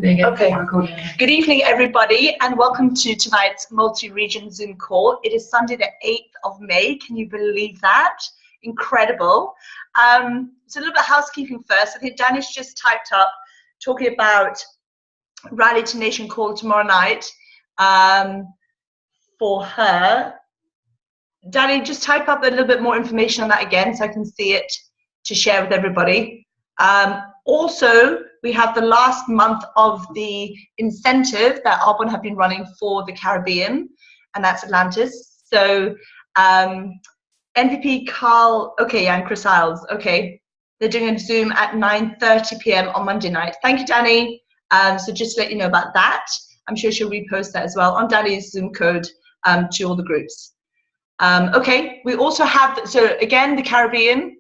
Okay. Good evening, everybody, and welcome to tonight's multi-region Zoom call. It is Sunday, the 8th of May. Can you believe that? Incredible. So a little bit of housekeeping first. I think Danny's just typed up talking about Rally to Nation call tomorrow night for her. Danny, just type up a little bit more information on that again so I can see it to share with everybody. Also, we have the last month of the incentive that Arbonne have been running for the Caribbean, and that's Atlantis. So MVP Carl, okay, and Chris Isles, okay. They're doing a Zoom at 9:30 p.m. on Monday night. Thank you, Danny. So just to let you know about that. I'm sure she'll repost that as well on Danny's Zoom code to all the groups. Okay, we also have, so again, the Caribbean.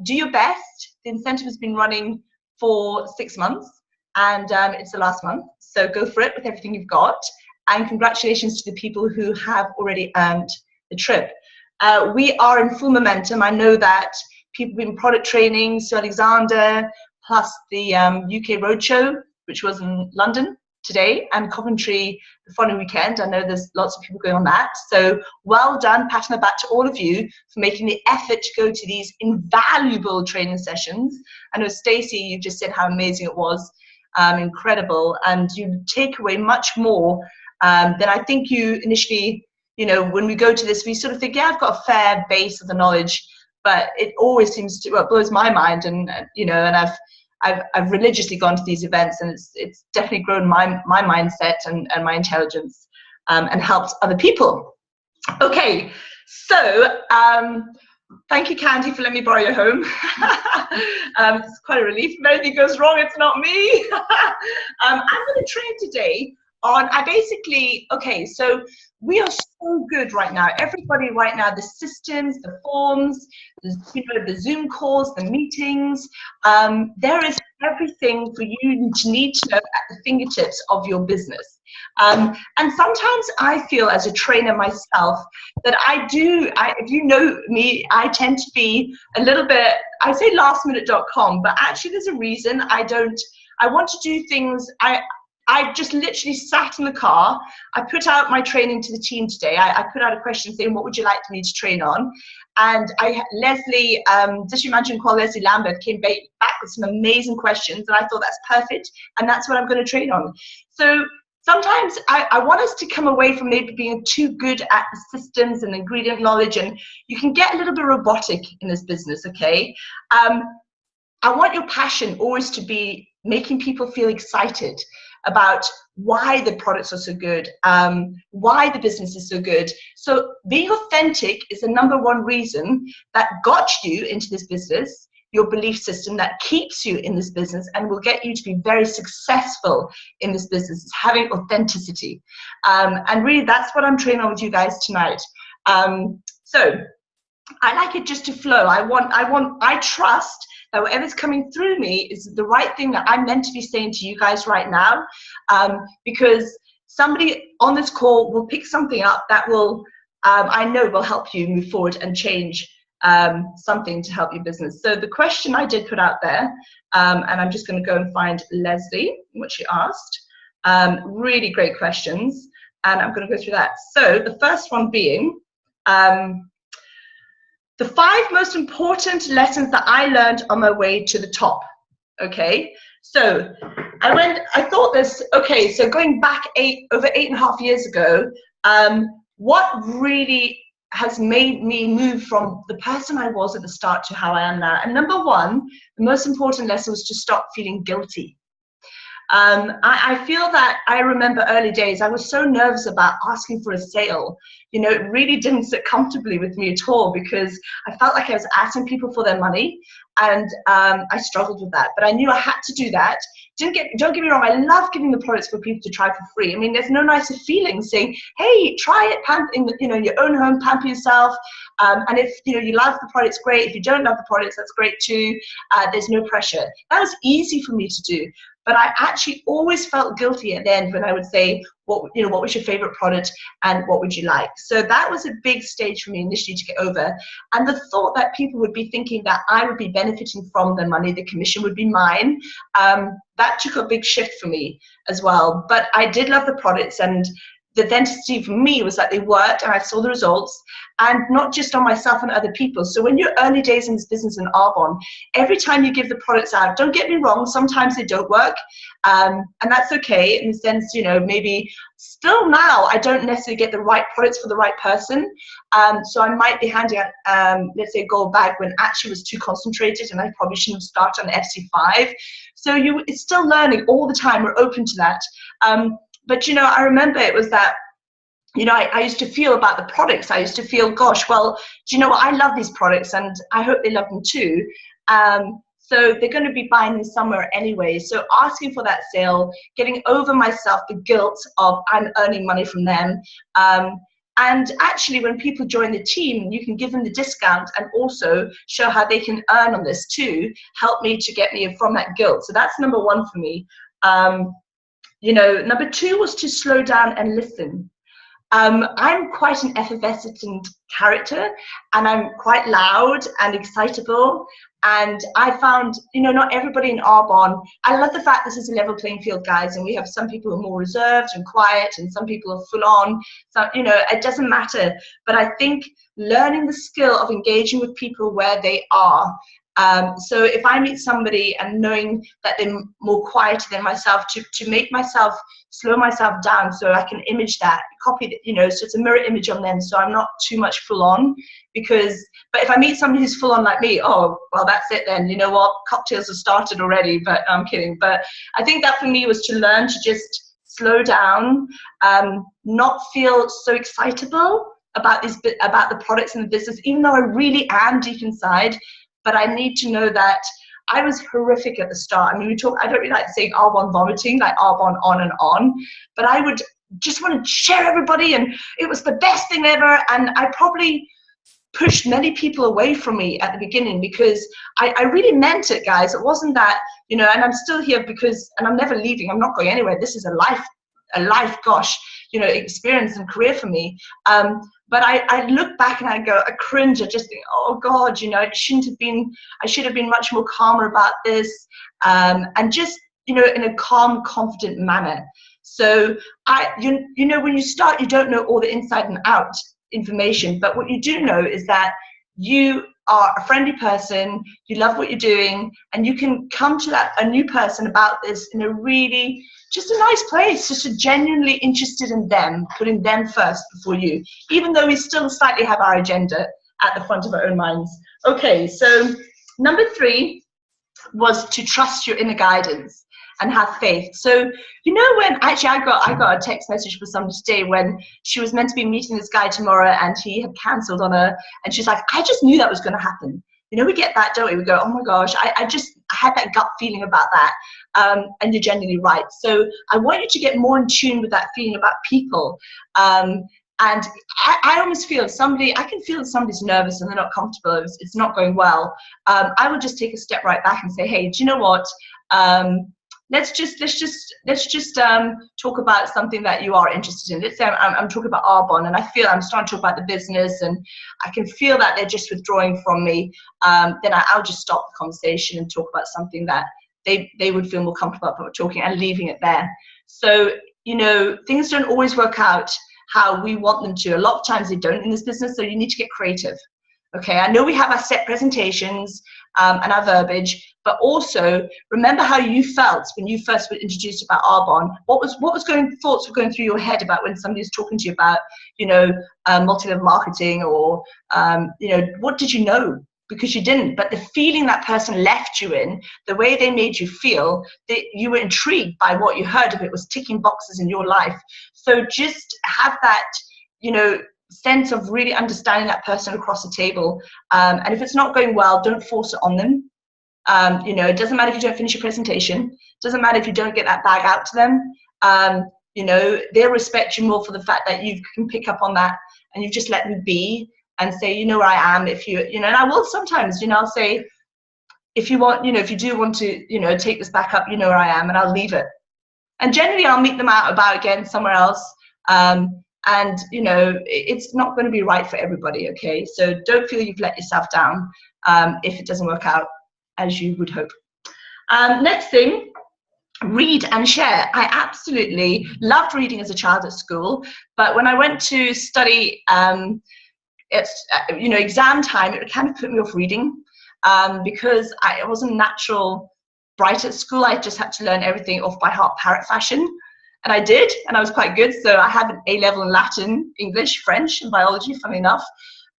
Do your best. The incentive has been running for 6 months, and it's the last month. So go for it with everything you've got. And congratulations to the people who have already earned the trip. We are in full momentum. I know that people in product training, Sue Alexander, plus the UK Roadshow, which was in London today, and Coventry the following weekend. I know there's lots of people going on that. So well done, pat on the back to all of you for making the effort to go to these invaluable training sessions. I know Stacey, you just said how amazing it was, incredible, and you take away much more than I think you initially, you know, when we go to this, we sort of think, yeah, I've got a fair base of the knowledge, but it always seems to, well, it blows my mind, and you know, and I've religiously gone to these events, and it's definitely grown my mindset and my intelligence and helped other people. Okay, so thank you, Candy, for letting me borrow your home. It's quite a relief. If anything goes wrong, it's not me. I'm going to train today on, okay, so we are so good right now. Everybody right now, the systems, the forms, the Zoom calls, the meetings, there is everything for you to need to know at the fingertips of your business. And sometimes I feel as a trainer myself that if you know me, I tend to be a little bit, I say lastminute.com, but actually there's a reason I want to do things, I just literally sat in the car. I put out my training to the team today. I put out a question saying, what would you like me to train on? And Leslie, just imagine call Leslie Lambert, came back with some amazing questions, and I thought that's perfect, and that's what I'm going to train on. So sometimes I want us to come away from maybe being too good at the systems and ingredient knowledge, and you can get a little bit robotic in this business, okay? I want your passion always to be making people feel excited about why the products are so good, why the business is so good. So being authentic is the #1 reason that got you into this business, your belief system that keeps you in this business and will get you to be very successful in this business, is having authenticity. And really that's what I'm training on with you guys tonight. So I like it just to flow. I trust that whatever's coming through me is the right thing that I'm meant to be saying to you guys right now, because somebody on this call will pick something up that will, I know will help you move forward and change something to help your business. So the question I did put out there, and I'm just going to go and find Leslie, what she asked, really great questions, and I'm going to go through that. So the first one being, the 5 most important lessons that I learned on my way to the top. Okay, so I thought this, okay, so going back over 8.5 years ago, what really has made me move from the person I was at the start to how I am now? And #1, the most important lesson was to stop feeling guilty. I feel that I remember early days, I was so nervous about asking for a sale. You know, it really didn't sit comfortably with me at all, because I felt like I was asking people for their money, and I struggled with that. But I knew I had to do that. Don't get me wrong, I love giving the products for people to try for free. I mean, there's no nicer feeling saying, hey, try it, in your own home, pamper yourself. And if you love the products, great. If you don't love the products, that's great too. There's no pressure. That was easy for me to do. but I actually always felt guilty at the end when I would say, what was your favorite product and what would you like? So that was a big stage for me initially to get over. And the thought that people would be thinking that I would be benefiting from the money, the commission would be mine, that took a big shift for me as well. But I did love the products, and the authenticity for me was that they worked and I saw the results, and not just on myself and other people. So when you're early days in this business in Arbonne, every time you give the products out, don't get me wrong, sometimes they don't work, and that's okay in the sense, maybe still now I don't necessarily get the right products for the right person. So I might be handing out, let's say, a gold bag when actually was too concentrated and I probably shouldn't have started on FC5. So it's still learning all the time. We're open to that. But, I remember it was that, I used to feel about the products. I used to feel, gosh, well, do you know what? I love these products and I hope they love them too. So they're going to be buying them somewhere anyway. So asking for that sale, getting over myself, the guilt of I'm earning money from them. And actually, when people join the team, you can give them the discount and also show how they can earn on this too, help me to get me from that guilt. So that's number one for me. Number two was to slow down and listen. I'm quite an effervescent character, and I'm quite loud and excitable. And I found, not everybody in Arbonne, I love the fact this is a level playing field, guys, and we have some people who are more reserved and quiet, and some people are full on. So, it doesn't matter. But I think learning the skill of engaging with people where they are. So if I meet somebody and knowing that they're more quieter than myself, to make myself slow myself down so I can image that, copy it, so it's a mirror image on them, so I'm not too much full on. But if I meet somebody who's full on like me, oh, well, that's it then. You know what? Cocktails have started already, but I'm kidding. But I think that for me was to learn to just slow down, not feel so excitable about the products and the business, even though I really am deep inside. But I need to know that I was horrific at the start. I mean, I don't really like saying Arbonne vomiting, like Arbonne on and on, but I would just want to share everybody, and it was the best thing ever. And I probably pushed many people away from me at the beginning because I really meant it, guys. It wasn't that, and I'm still here and I'm never leaving. I'm not going anywhere. This is a life, gosh, experience and career for me. But I look back and I go, I cringe. I just think, oh God, I should have been much more calmer about this, and just, in a calm, confident manner. So when you start, you don't know all the inside and out information, but what you do know is that you are a friendly person, you love what you're doing, and you can come to a new person about this in a really, just a nice place, just genuinely interested in them, putting them first before you, even though we still slightly have our agenda at the front of our own minds. Okay, so number 3 was to trust your inner guidance and have faith. So, when actually I got a text message from somebody today when she was meant to be meeting this guy tomorrow and he had cancelled on her, and she's like, I just knew that was going to happen. We get that, don't we? We go, oh my gosh, I had that gut feeling about that. And you're genuinely right. So I want you to get more in tune with that feeling about people. And I almost feel I can feel if somebody's nervous and they're not comfortable, it's not going well. I will just take a step right back and say, hey, do you know what? Let's just talk about something that you are interested in. Let's say I'm talking about Arbonne, and I feel I'm starting to talk about the business, and I can feel that they're just withdrawing from me. Then I'll just stop the conversation and talk about something that they would feel more comfortable about talking, and leaving it there. So, things don't always work out how we want them to. A lot of times they don't in this business, so you need to get creative. Okay, I know we have our set presentations and our verbiage, but also remember how you felt when you first were introduced about Arbonne. Thoughts were going through your head about when somebody was talking to you about, multi-level marketing, or, what did you know? Because you didn't, but the feeling that person left you in, the way they made you feel, that you were intrigued by what you heard of it was ticking boxes in your life. So just have that, sense of really understanding that person across the table. And if it's not going well, don't force it on them. It doesn't matter if you don't finish your presentation. It doesn't matter if you don't get that bag out to them. They'll respect you more for the fact that you can pick up on that and you just let them be and say, where I am. If and I will sometimes, I'll say, if you want, if you do want to, take this back up, you know where I am, and I'll leave it. And generally, I'll meet them out about again somewhere else. And it's not going to be right for everybody. Okay, so don't feel you've let yourself down if it doesn't work out as you would hope. Next thing. Read and share. I absolutely loved reading as a child at school, but when I went to study, exam time, it kind of put me off reading because I wasn't natural bright at school. I just had to learn everything off by heart, parrot fashion, and I did, and I was quite good. So I had an A level in Latin, English, French, and biology, funny enough,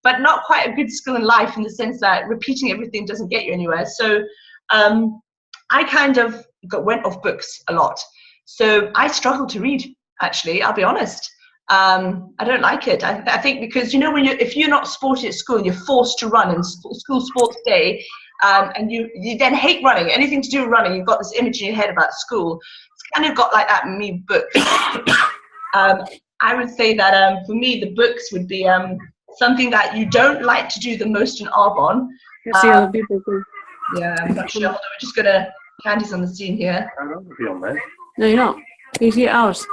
but not quite a good skill in life in the sense that repeating everything doesn't get you anywhere. So I kind of went off books a lot. So I struggle to read, actually, I'll be honest. I don't like it. I think because, if you're not sporty at school and you're forced to run in school sports day, and you then hate running, anything to do with running, you've got this image in your head about school. It's kind of got like that in me, books. I would say that for me, the books would be something that you don't like to do the most in Arbonne. Other people too. Yeah, I'm not sure. We're just going to... Candy's on the scene here. I don't know if you're on there. No, you're not. You see ours.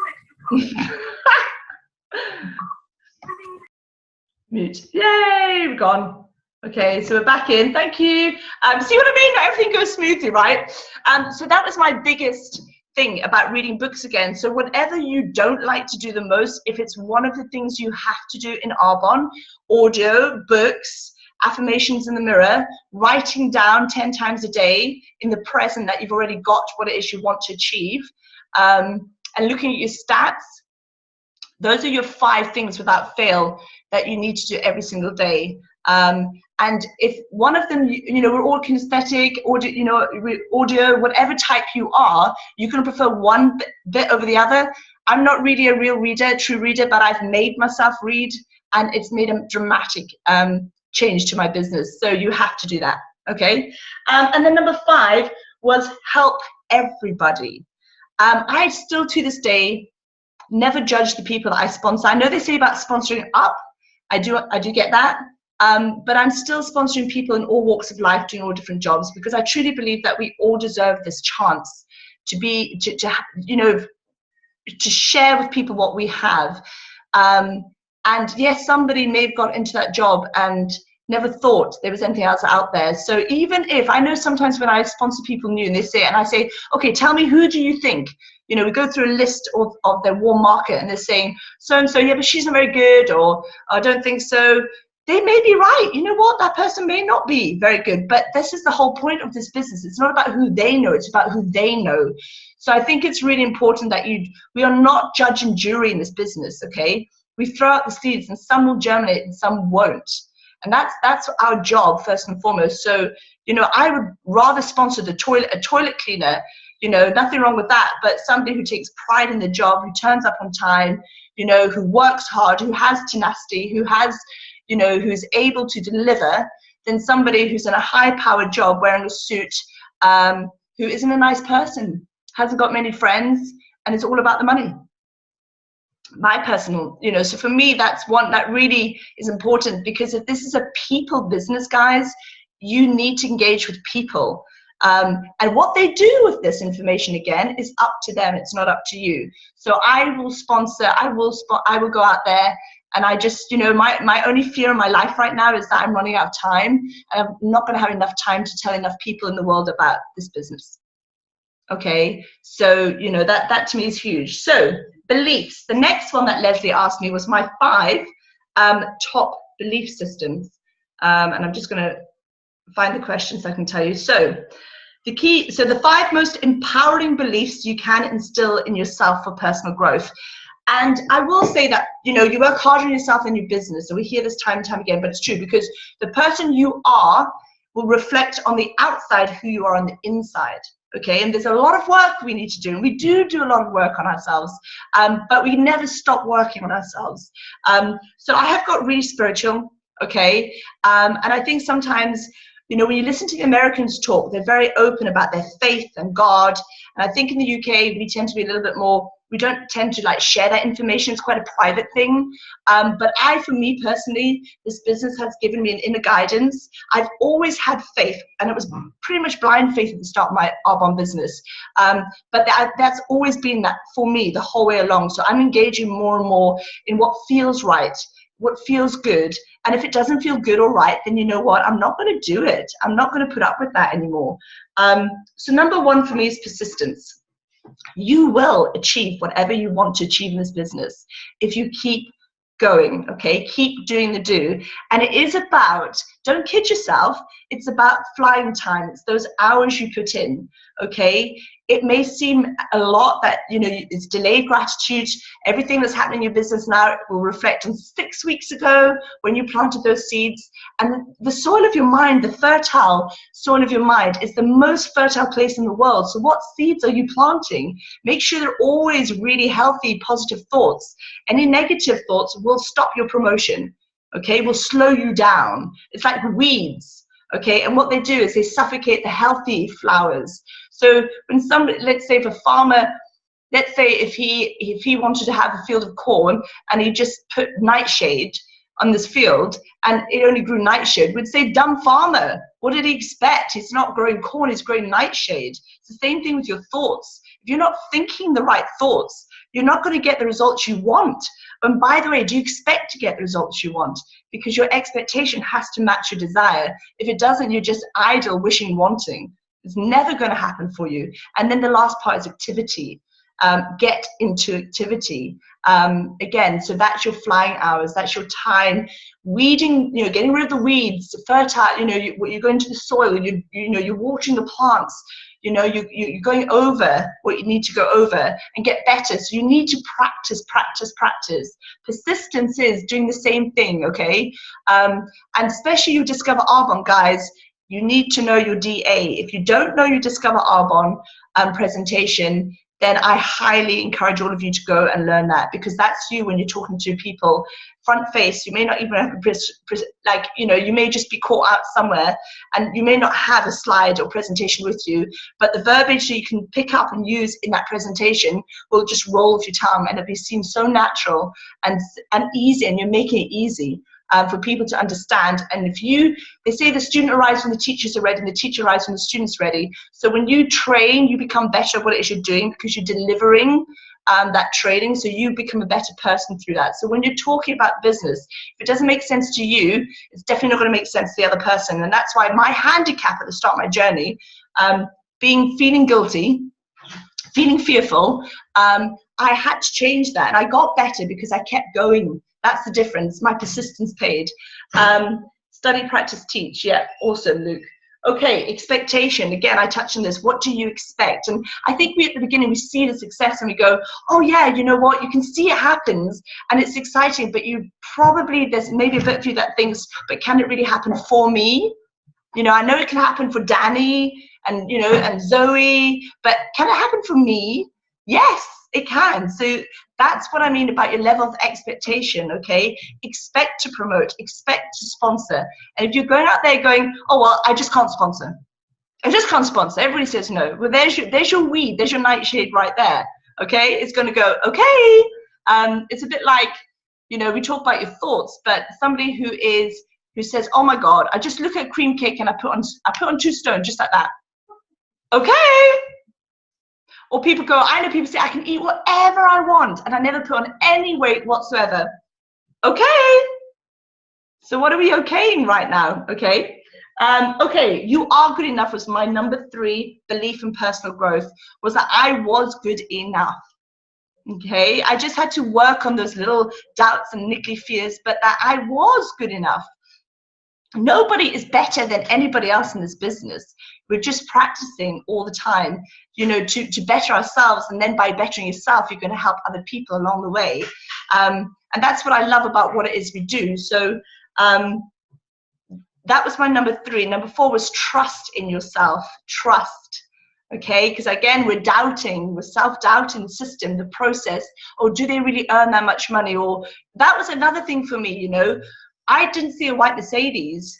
Mute. Yay, we're gone. Okay, so we're back in. Thank you. See what I mean? Everything goes smoothly, right? So that was my biggest thing about reading books again. So whatever you don't like to do the most, if it's one of the things you have to do in Arbonne, audio, books, affirmations in the mirror, writing down 10 times a day in the present that you've already got what it is you want to achieve, and looking at your stats. Those are your 5 things without fail that you need to do every single day. And if one of them, we're all kinesthetic, audio, whatever type you are, you can prefer one bit over the other. I'm not really a real reader, true reader, but I've made myself read, and it's made a dramatic change to my business. So you have to do that, okay? And then number 5 was help everybody. I still, to this day, never judge the people that I sponsor. I know they say about sponsoring up. I do get that. But I'm still sponsoring people in all walks of life, doing all different jobs, because I truly believe that we all deserve this chance to share with people what we have. And yes, somebody may have got into that job and never thought there was anything else out there. So even if, I know sometimes when I sponsor people new and they say, and I say, okay, tell me, who do you think? We go through a list of their warm market, and they're saying, so-and-so, yeah, but she's not very good, or I don't think so. They may be right. You know what? That person may not be very good, but this is the whole point of this business. It's not about who they know. It's about who they know. So I think it's really important that we are not judge and jury in this business, okay? We throw out the seeds, and some will germinate and some won't. And that's our job first and foremost. So, I would rather sponsor a toilet cleaner, nothing wrong with that, but somebody who takes pride in the job, who turns up on time, who works hard, who has tenacity, who has, who's able to deliver, than somebody who's in a high-powered job wearing a suit, who isn't a nice person, hasn't got many friends, and it's all about the money. My personal, so for me, that's one that really is important, because if this is a people business, guys, you need to engage with people. And what they do with this information, again, is up to them. It's not up to you. So I will sponsor, I will go out there, and I just, my only fear in my life right now is that I'm running out of time, and I'm not going to have enough time to tell enough people in the world about this business. Okay, so, that to me is huge. So, beliefs. The next one that Leslie asked me was my 5 top belief systems. And I'm just going to find the questions I can tell you. So, the 5 most empowering beliefs you can instill in yourself for personal growth. And I will say that, you work hard on yourself in your business. So we hear this time and time again, but it's true, because the person you are will reflect on the outside who you are on the inside. Okay, and there's a lot of work we need to do, and we do a lot of work on ourselves, but we never stop working on ourselves. So I have got really spiritual, okay, and I think sometimes, You know, when you listen to the Americans talk, they're very open about their faith and God. And I think in the UK, we tend to be a little bit more, we don't tend to like share that information. It's quite a private thing. But for me personally, this business has given me an inner guidance. I've always had faith, and it was pretty much blind faith at the start of my Arbonne business. But that's always been that for me the whole way along. So I'm engaging more and more in what feels right, what feels good. And if it doesn't feel good or right, then you know what? I'm not going to do it. I'm not going to put up with that anymore. So number one for me is persistence. You will achieve whatever you want to achieve in this business if you keep going, okay? Keep doing the do. And it is about, don't kid yourself, it's about flying time. It's those hours you put in, okay? It may seem a lot that, you know, it's delayed gratitude. Everything that's happening in your business now will reflect on 6 weeks ago when you planted those seeds. And the soil of your mind, the fertile soil of your mind, is the most fertile place in the world. So what seeds are you planting? Make sure they're always really healthy, positive thoughts. Any negative thoughts will stop your promotion, okay? Will slow you down. It's like weeds, okay? And what they do is they suffocate the healthy flowers. So when somebody, let's say if a farmer, let's say if he wanted to have a field of corn and he just put nightshade on this field and it only grew nightshade, we'd say, dumb farmer, what did he expect? He's not growing corn, he's growing nightshade. It's the same thing with your thoughts. If you're not thinking the right thoughts, you're not going to get the results you want. And by the way, do you expect to get the results you want? Because your expectation has to match your desire. If it doesn't, you're just idle, wishing, wanting. It's never going to happen for you. And then the last part is activity. Get into activity. Again, so that's your flying hours. That's your time weeding, you know, getting rid of the weeds, fertile, you know, you go into the soil, you're watering the plants, you know, you're going over what you need to go over and get better. So you need to practice. Persistence is doing the same thing, okay? And especially you Discover Arbonne, guys, you need to know your DA. If you don't know your Discover Arbonne presentation, then I highly encourage all of you to go and learn that, because that's you when you're talking to people front face. You may not even have like, you know, you may just be caught out somewhere and you may not have a slide or presentation with you, but the verbiage that you can pick up and use in that presentation will just roll off your tongue, and it'll seem so natural and easy, and you're making it easy for people to understand. And they say the student arrives when the teachers are ready, and the teacher arrives when the student's ready. So when you train, you become better at what it is you're doing because you're delivering that training, so you become a better person through that. So when you're talking about business, if it doesn't make sense to you, it's definitely not going to make sense to the other person. And that's why my handicap at the start of my journey, feeling guilty, feeling fearful, I had to change that, and I got better because I kept going. That's the difference. My persistence paid. Study, practice, teach. Yeah, awesome, Luke. Okay, expectation. Again, I touched on this. What do you expect? And I think at the beginning, we see the success and we go, oh yeah, you know what? You can see it happens and it's exciting, but there's maybe a bit of you that thinks, but can it really happen for me? You know, I know it can happen for Danny and, you know, and Zoe, but can it happen for me? Yes, it can. So that's what I mean about your level of expectation, okay? Expect to promote, expect to sponsor. And if you're going out there going, oh, well, I just can't sponsor. I just can't sponsor. Everybody says no. Well, there's your weed. There's your nightshade right there, okay? It's going to go, okay. It's a bit like, you know, we talk about your thoughts, but somebody who says, oh my God, I just look at a cream cake and I put on 2 stones just like that. Okay. Or people go, I know people say, I can eat whatever I want and I never put on any weight whatsoever. Okay. So what are we okaying right now? Okay. Okay, you are good enough was my number 3 belief in personal growth, was that I was good enough. Okay. I just had to work on those little doubts and niggly fears, but that I was good enough. Nobody is better than anybody else in this business. We're just practicing all the time, you know, to better ourselves. And then by bettering yourself, you're going to help other people along the way. And that's what I love about what it is we do. So that was my number 3. Number 4 was trust in yourself. Trust. Okay, because again, we're self-doubting the system, the process, or do they really earn that much money? Or that was another thing for me, you know. I didn't see a white Mercedes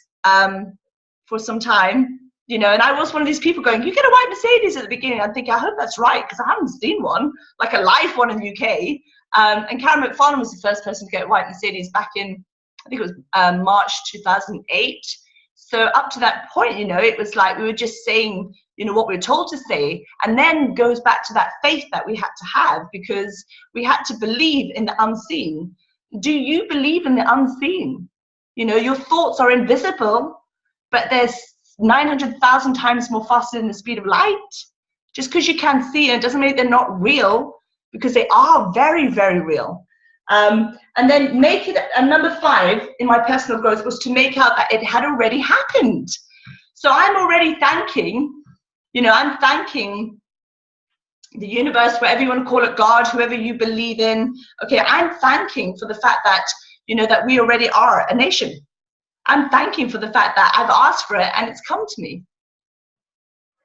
for some time, you know, and I was one of these people going, you get a white Mercedes at the beginning. I'm thinking, I hope that's right, because I haven't seen one, like a live one in the UK. And Karen McFarlane was the first person to get a white Mercedes back in, I think it was March 2008. So up to that point, you know, it was like we were just saying, you know, what we were told to say, and then goes back to that faith that we had to have, because we had to believe in the unseen. Do you believe in the unseen? You know, your thoughts are invisible, but there's 900,000 times more faster than the speed of light. Just because you can't see it doesn't mean they're not real, because they are very, very real. And then make it, and number 5 in my personal growth was to make out that it had already happened. So I'm already thanking, you know, I'm thanking the universe, whatever you want to call it, God, whoever you believe in. Okay, I'm thanking for the fact that, you know, that we already are a nation. I'm thanking for the fact that I've asked for it and it's come to me.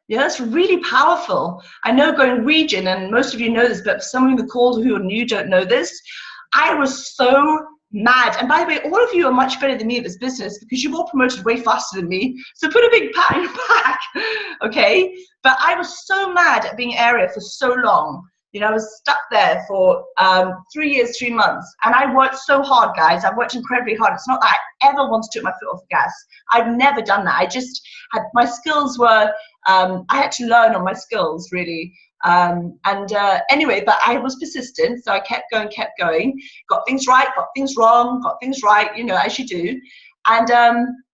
Yeah, that's really powerful. I know going region, and most of you know this, but for some of the call who are new don't know this, I was so mad. And by the way, all of you are much better than me at this business, because you've all promoted way faster than me. So put a big pat on your back, okay? But I was so mad at being area for so long. You know, I was stuck there for 3 years, 3 months. And I worked so hard, guys. I worked incredibly hard. It's not that I ever once took my foot off the gas. I've never done that. I just had, my skills were, I had to learn on my skills, really. Anyway, but I was persistent, so I kept going, got things right, got things wrong, got things right, you know, as you do. And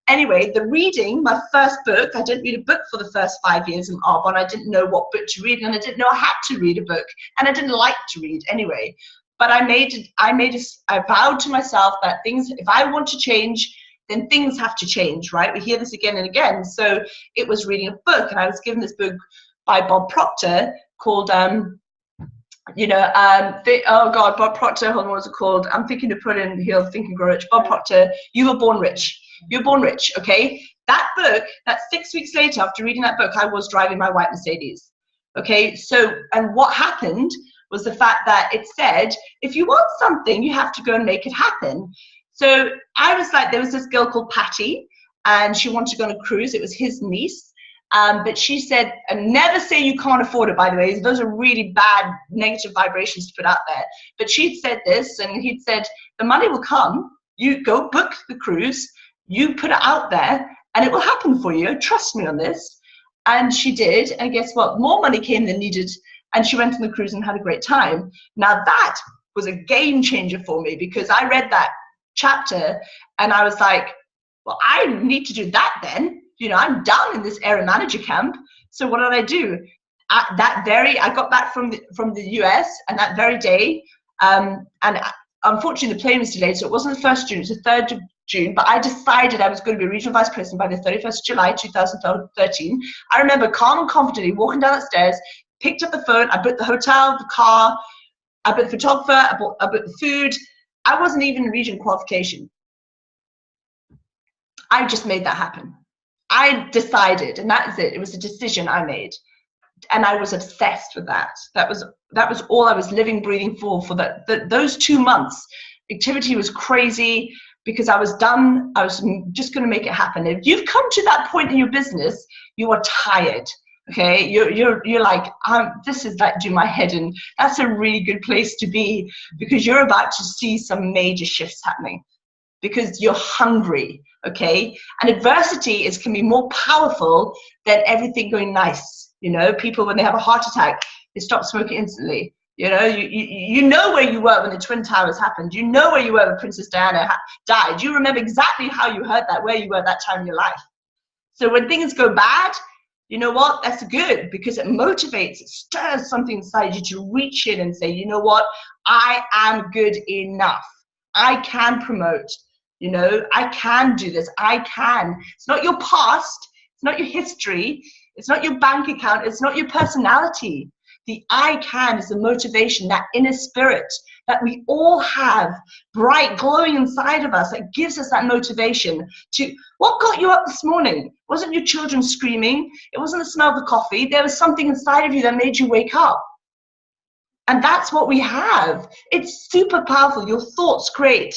anyway, the reading, my first book, I didn't read a book for the first 5 years in Arbonne. I didn't know what book to read, and I didn't know I had to read a book, and I didn't like to read anyway. But I vowed to myself that things, if I want to change, then things have to change, right? We hear this again and again. So it was reading a book, and I was given this book by Bob Proctor called, oh God, Bob Proctor, hold on, what was it called? I'm thinking to put in here, Think and Grow Rich. Bob Proctor, You Were Born Rich. You're Born Rich, okay? That book, that 6 weeks later, after reading that book, I was driving my white Mercedes, okay? So, and what happened was the fact that it said, if you want something, you have to go and make it happen. So I was like, there was this girl called Patty, and she wanted to go on a cruise. It was his niece. But she said, and never say you can't afford it, by the way. Those are really bad negative vibrations to put out there. But she'd said this, and he'd said, the money will come. You go book the cruise. You put it out there, and it will happen for you. Trust me on this. And she did. And guess what? More money came than needed. And she went on the cruise and had a great time. Now, that was a game changer for me, because I read that chapter, and I was like, well, I need to do that then. You know, I'm done in this area manager camp. So what did I do? I got back from the US, and that very day, and unfortunately the plane was delayed, so it wasn't the 1st June, it was the 3rd of June, but I decided I was going to be regional vice president by the 31st of July 2013. I remember calm and confidently walking down the stairs, picked up the phone, I booked the hotel, the car, I booked the photographer, I booked the food. I wasn't even in region qualification. I just made that happen. I decided, and that is it. It was a decision I made, and I was obsessed with that. That was all I was living, breathing for those 2 months. Activity was crazy because I was done. I was just going to make it happen. If you've come to that point in your business, you are tired. Okay, you're like, this is like do my head in. That's a really good place to be, because you're about to see some major shifts happening, because you're hungry, okay? And adversity can be more powerful than everything going nice. You know, people, when they have a heart attack, they stop smoking instantly. You know, you know where you were when the Twin Towers happened. You know where you were when Princess Diana died. You remember exactly how you heard that, where you were at that time in your life. So when things go bad, you know what? That's good, because it motivates, it stirs something inside you to reach in and say, you know what? I am good enough. I can promote. You know, I can do this. I can. It's not your past. It's not your history. It's not your bank account. It's not your personality. The I can is the motivation, that inner spirit that we all have, bright, glowing inside of us, that gives us that motivation to, what got you up this morning? It wasn't your children screaming. It wasn't the smell of the coffee. There was something inside of you that made you wake up. And that's what we have. It's super powerful. Your thoughts create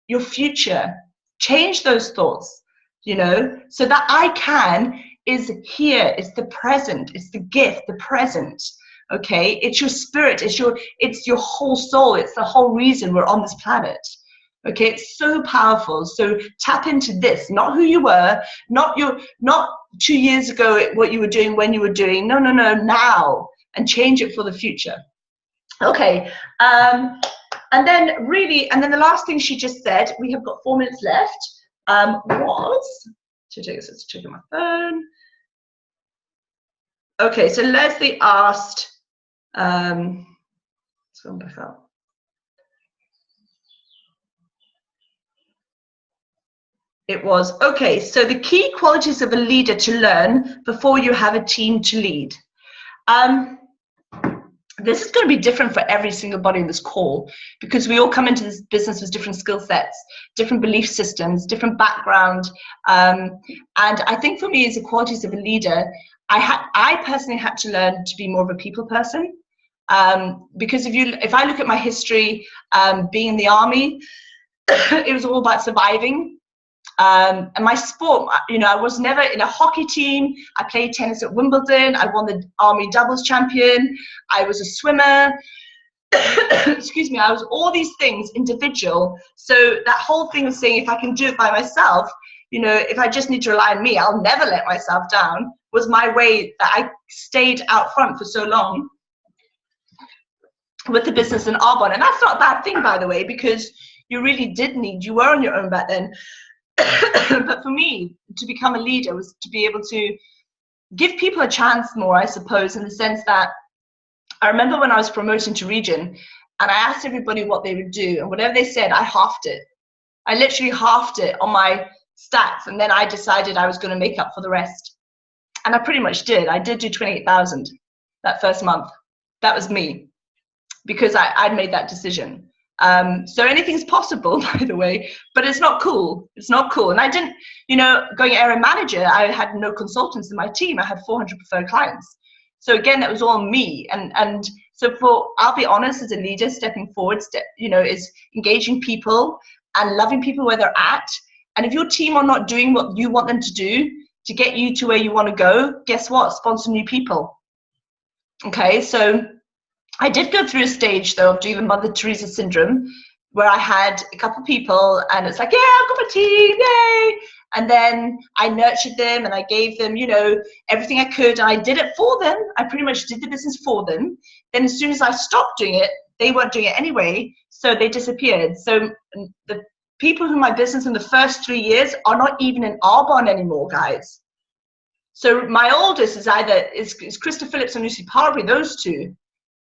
your future. Change those thoughts. so that I can is here, it's the present, it's the gift, the present. Okay, it's your spirit, it's your whole soul, it's the whole reason we're on this planet. Okay, it's so powerful. So tap into this, not who you were, not 2 years ago what you were doing when you were doing. No, now, and change it for the future. Okay, and then the last thing she just said, we have got 4 minutes left, was just checking my phone. Okay, so Leslie asked, let's go back up. It was, okay, so the key qualities of a leader to learn before you have a team to lead. This is going to be different for every single body in this call, because we all come into this business with different skill sets, different belief systems, different background. And I think for me, as the qualities of a leader, I personally had to learn to be more of a people person. Because if I look at my history, being in the army, it was all about surviving. And my sport, I was never in a hockey team. I played tennis at Wimbledon. I won the Army doubles champion. I was a swimmer. Excuse me. I was all these things individual. So that whole thing of saying, if I can do it by myself, if I just need to rely on me, I'll never let myself down, was my way that I stayed out front for so long with the business in Arbonne. And that's not a bad thing, by the way, because you really you were on your own back then. But for me, to become a leader was to be able to give people a chance more, I suppose, in the sense that I remember when I was promoting to region and I asked everybody what they would do, and whatever they said, I halved it. I literally halved it on my stats, and then I decided I was going to make up for the rest. And I pretty much did. I did do 28,000 that first month. That was me, because I'd made that decision. So anything's possible, by the way, but it's not cool. It's not cool. And I didn't, going area manager, I had no consultants in my team. I had 400 preferred clients. So again, that was all me. And so I'll be honest, as a leader, stepping forward, is engaging people and loving people where they're at. And if your team are not doing what you want them to do to get you to where you want to go, guess what? Sponsor new people. Okay, so I did go through a stage, though, of doing the Mother Teresa syndrome, where I had a couple of people, and it's like, yeah, I've got my team, yay! And then I nurtured them, and I gave them, everything I could, and I did it for them. I pretty much did the business for them. Then as soon as I stopped doing it, they weren't doing it anyway, so they disappeared. So the people who are in my business in the first 3 years are not even in Arbonne anymore, guys. So my oldest is Krista Phillips and Lucy Parbury, those two.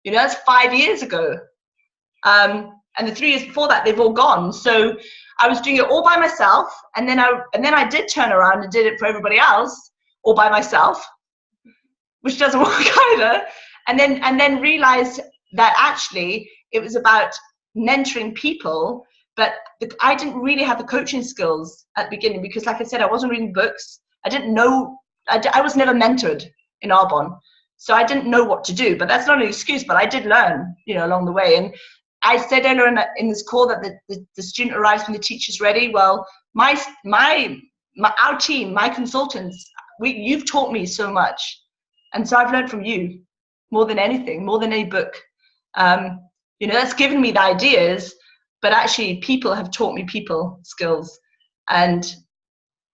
That's 5 years ago. And the 3 years before that, they've all gone. So I was doing it all by myself. And then I did turn around and did it for everybody else all by myself, which doesn't work either. And then realized that actually it was about mentoring people, but I didn't really have the coaching skills at the beginning, because like I said, I wasn't reading books. I didn't know, I was never mentored in Arbonne. So I didn't know what to do, but that's not an excuse, but I did learn, along the way. And I said earlier in this call that the student arrives when the teacher's ready. Well, our team, my consultants, you've taught me so much. And so I've learned from you more than anything, more than any book. That's given me the ideas, but actually people have taught me people skills. And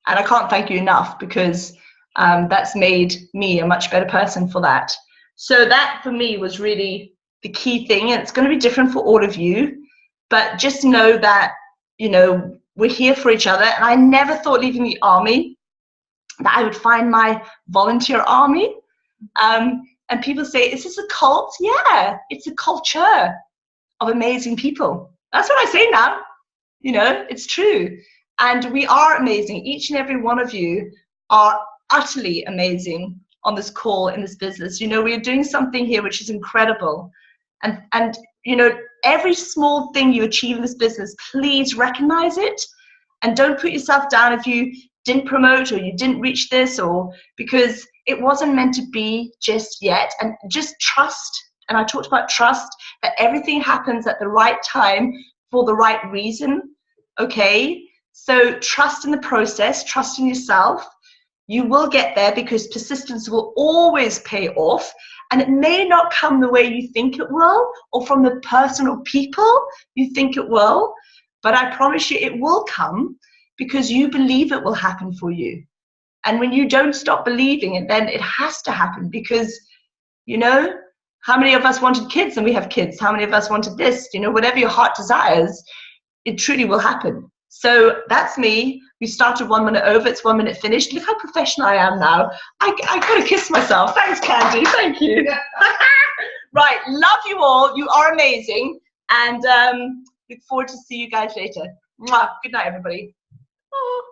I can't thank you enough, because that's made me a much better person for that. So that for me was really the key thing, and it's going to be different for all of you, but just know that we're here for each other. And I never thought, leaving the army, that I would find my volunteer army. And people say, is this a cult? Yeah, it's a culture of amazing people. That's what I say now. It's true. And we are amazing. Each and every one of you are utterly amazing on this call, in this business. We are doing something here which is incredible. And every small thing you achieve in this business, please recognize it, and don't put yourself down if you didn't promote or you didn't reach this, or because it wasn't meant to be just yet. And just trust, and I talked about trust, that everything happens at the right time for the right reason. Okay, So trust in the process, trust in yourself. You will get there because persistence will always pay off. And it may not come the way you think it will, or from the person or people you think it will, but I promise you it will come because you believe it will happen for you. And when you don't stop believing it, then it has to happen because, you know, how many of us wanted kids and we have kids? How many of us wanted this? You know, whatever your heart desires, it truly will happen. So that's me. We started 1 minute over. It's 1 minute finished. Look how professional I am now. I gotta kiss myself. Thanks, Candy. Thank you. Right. Love you all. You are amazing. And look forward to see you guys later. Mwah. Good night, everybody. Oh.